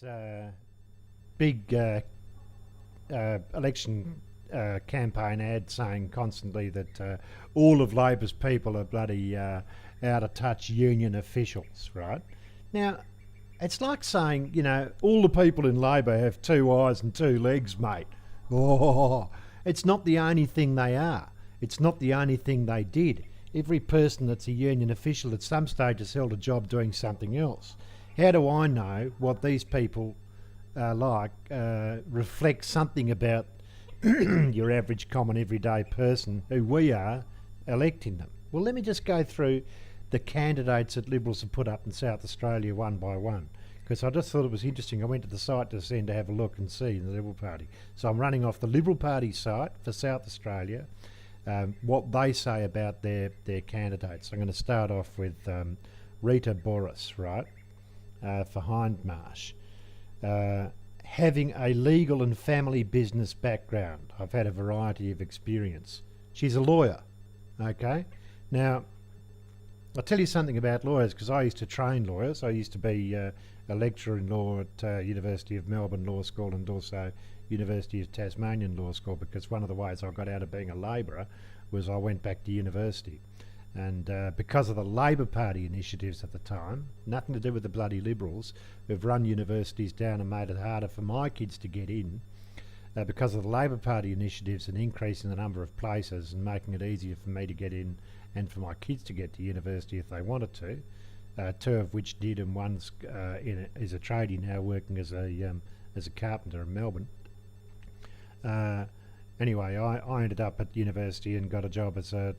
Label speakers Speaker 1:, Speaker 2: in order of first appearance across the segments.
Speaker 1: this big election campaign ad saying constantly that all of Labor's people are bloody out of touch union officials, right? Now, it's like saying, all the people in Labor have two eyes and two legs, mate. Oh, it's not the only thing they are. It's not the only thing they did. Every person that's a union official at some stage has held a job doing something else. How do I know what these people reflect something about your average common everyday person who we are electing them? Well, let me just go through the candidates that Liberals have put up in South Australia one by one, because I just thought it was interesting. I went to the site just then to have a look and see the Liberal Party. So I'm running off the Liberal Party site for South Australia, what they say about their candidates. I'm going to start off with Rita Boris, right, for Hindmarsh. Having a legal and family business background. I've had a variety of experience. She's a lawyer, okay? Now, I'll tell you something about lawyers, because I used to train lawyers. I used to be a lecturer in law at University of Melbourne Law School and also University of Tasmanian Law School, because one of the ways I got out of being a labourer was I went back to university. And because of the Labor Party initiatives at the time, nothing to do with the bloody Liberals, who've run universities down and made it harder for my kids to get in, because of the Labor Party initiatives and increasing the number of places and making it easier for me to get in and for my kids to get to university if they wanted to, two of which did, and one's is a tradie now working as a carpenter in Melbourne. Anyway, I ended up at university and got a job as a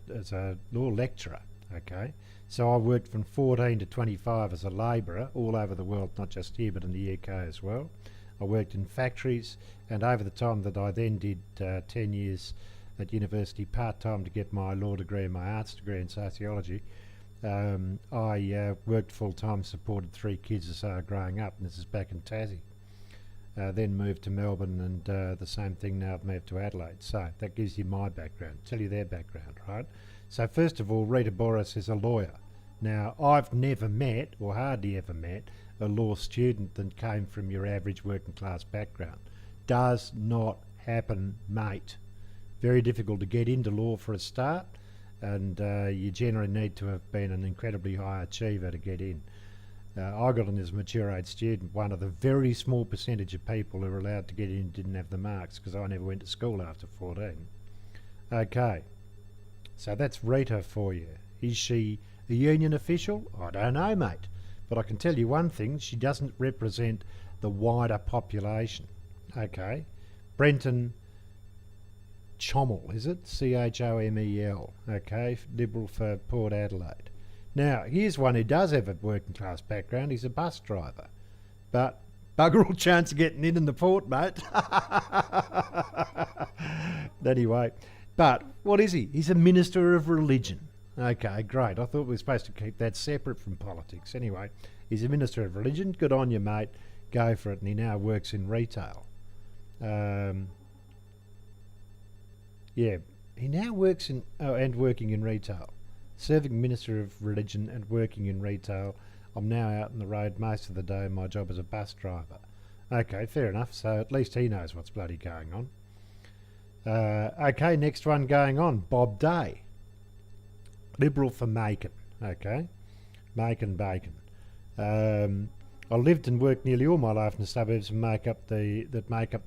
Speaker 1: law lecturer, okay? So I worked from 14 to 25 as a labourer all over the world, not just here but in the UK as well. I worked in factories, and over the time that I then did 10 years at university part-time to get my law degree and my arts degree in sociology, I worked full-time, supported 3 kids as they were growing up, and this is back in Tassie. Then moved to Melbourne, and the same thing now. I've moved to Adelaide. So that gives you my background, tell you their background, right? So first of all, Rita Boris is a lawyer. Now, I've never met, or hardly ever met, a law student that came from your average working class background. Does not happen, mate. Very difficult to get into law for a start, and you generally need to have been an incredibly high achiever to get in. I got in as a mature age student. One of the very small percentage of people who were allowed to get in didn't have the marks, because I never went to school after 14. Okay, so that's Rita for you. Is she a union official? I don't know, mate. But I can tell you one thing, she doesn't represent the wider population. Okay, Brenton Chommel, is it? Chomel, okay, Liberal for Port Adelaide. Now, here's one who does have a working class background. He's a bus driver. But bugger all chance of getting in the port, mate. Anyway, but what is he? He's a minister of religion. Okay, great. I thought we were supposed to keep that separate from politics. Anyway, he's a minister of religion. Good on you, mate. Go for it. And he now works in retail. Yeah, he now works in, working in retail. Serving Minister of Religion and working in retail. I'm now out on the road most of the day. My job as a bus driver. Okay, fair enough. So at least he knows what's bloody going on. Okay, next one going on. Bob Day. Liberal for Macon. Okay, Macon Bacon. I lived and worked nearly all my life in the suburbs that make up the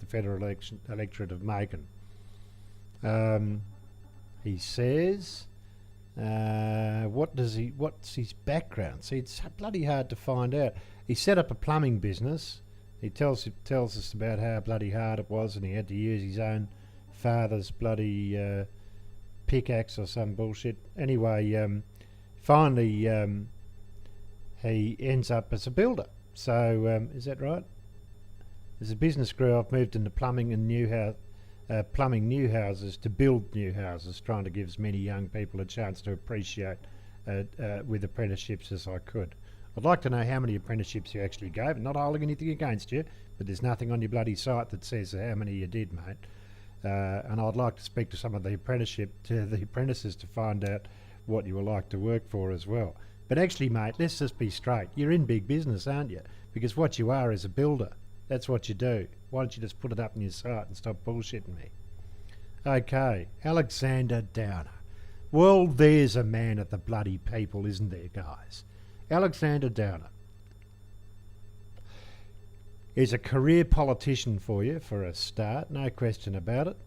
Speaker 1: federal electorate of Macon. He says... what's his background? See, it's bloody hard to find out. He set up a plumbing business. He tells us about how bloody hard it was, and he had to use his own father's bloody pickaxe or some bullshit. Anyway, finally he ends up as a builder. So is that right? As a business grew, I've moved into plumbing and plumbing new houses to build new houses, trying to give as many young people a chance to appreciate with apprenticeships as I could. I'd like to know how many apprenticeships you actually gave. Not holding anything against you, but there's nothing on your bloody site that says how many you did, mate. And I'd like to speak to some of the apprentices to find out what you were like to work for as well. But actually, mate, let's just be straight. You're in big business, aren't you? because what you are is a builder. That's what you do. Why don't you just put it up in your site and stop bullshitting me? Okay, Alexander Downer. Well, there's a man at the bloody people, isn't there, guys? Alexander Downer is a career politician for you, for a start, no question about it.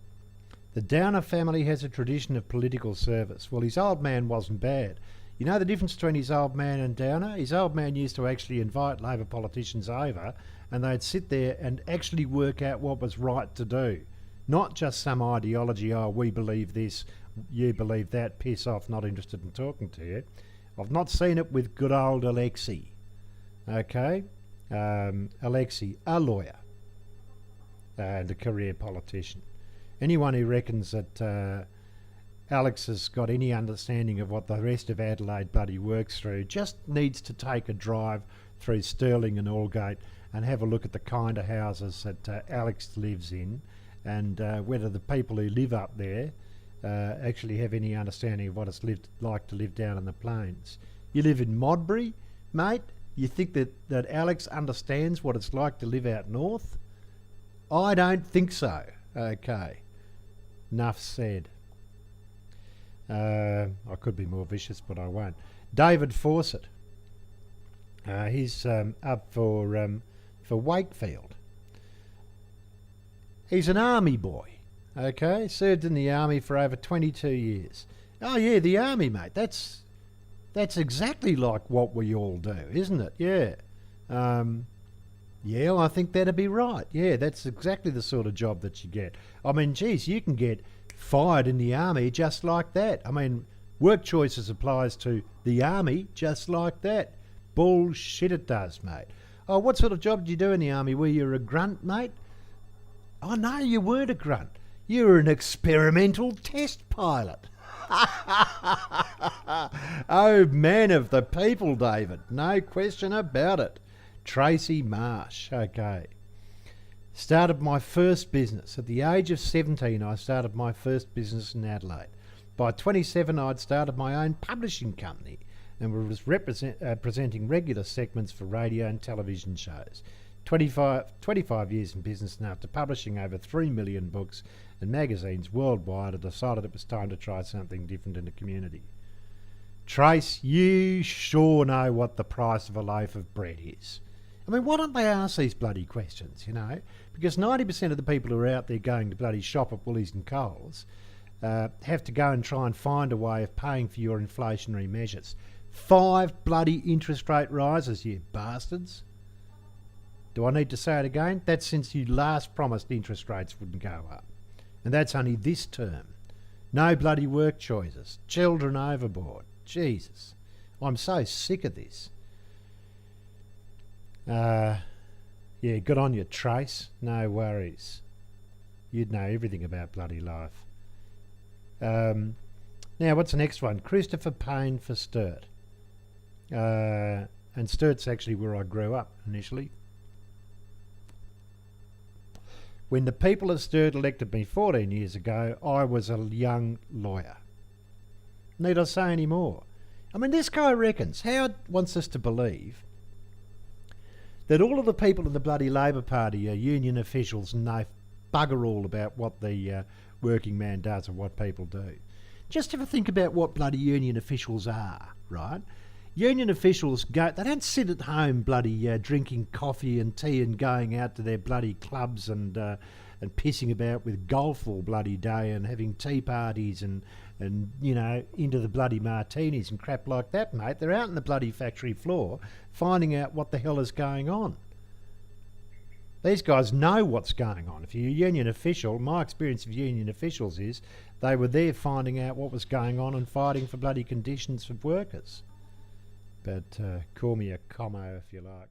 Speaker 1: The Downer family has a tradition of political service. Well, his old man wasn't bad. You know the difference between his old man and Downer? His old man used to actually invite Labor politicians over and they'd sit there and actually work out what was right to do. Not just some ideology, oh, we believe this, you believe that, piss off, not interested in talking to you. I've not seen it with good old Alexei. Okay? Alexei, a lawyer and a career politician. Anyone who reckons that Alex has got any understanding of what the rest of Adelaide bloody works through just needs to take a drive through Stirling and Aldgate and have a look at the kind of houses that Alex lives in, and whether the people who live up there actually have any understanding of what it's like to live down in the plains. You live in Modbury, mate? You think that Alex understands what it's like to live out north? I don't think so. Okay. Enough said. I could be more vicious, but I won't. David Fawcett. He's up for Wakefield. He's an army boy. Okay, served in the army for over 22 years. Oh yeah, the army, mate. That's exactly like what we all do, isn't it? Yeah. Yeah, I think that'd be right. Yeah, that's exactly the sort of job that you get. I mean, geez, you can get fired in the army just like that. I mean, work choices applies to the army just like that. Bullshit it does, mate. Oh, what sort of job did you do in the army? Were you a grunt, mate? Oh, no, you weren't a grunt. You were an experimental test pilot. Oh, man of the people, David. No question about it. Tracy Marsh. Okay. Started my first business. At the age of 17, I started my first business in Adelaide. By 27, I'd started my own publishing company and was presenting regular segments for radio and television shows. 25 years in business, and after publishing over 3 million books and magazines worldwide, I decided it was time to try something different in the community. Trace, you sure know what the price of a loaf of bread is. I mean, why don't they ask these bloody questions, you know? Because 90% of the people who are out there going to bloody shop at Woolies and Coles have to go and try and find a way of paying for your inflationary measures. 5 bloody interest rate rises, you bastards. Do I need to say it again? That's since you last promised interest rates wouldn't go up. And that's only this term. No bloody work choices. Children overboard. Jesus. I'm so sick of this. Yeah, good on you, Trace. No worries. You'd know everything about bloody life. Now, what's the next one? Christopher Payne for Sturt. And Sturt's actually where I grew up initially. When the people of Sturt elected me 14 years ago, I was a young lawyer. Need I say any more? I mean, this guy reckons, Howard wants us to believe that all of the people in the bloody Labor Party are union officials and know bugger all about what the working man does or what people do. Just have a think about what bloody union officials are, right? Union officials they don't sit at home bloody drinking coffee and tea and going out to their bloody clubs and pissing about with golf all bloody day and having tea parties and you know, into the bloody martinis and crap like that, mate. They're out on the bloody factory floor finding out what the hell is going on. These guys know what's going on. If you're a union official, my experience of union officials is they were there finding out what was going on and fighting for bloody conditions for workers. But call me a commo if you like.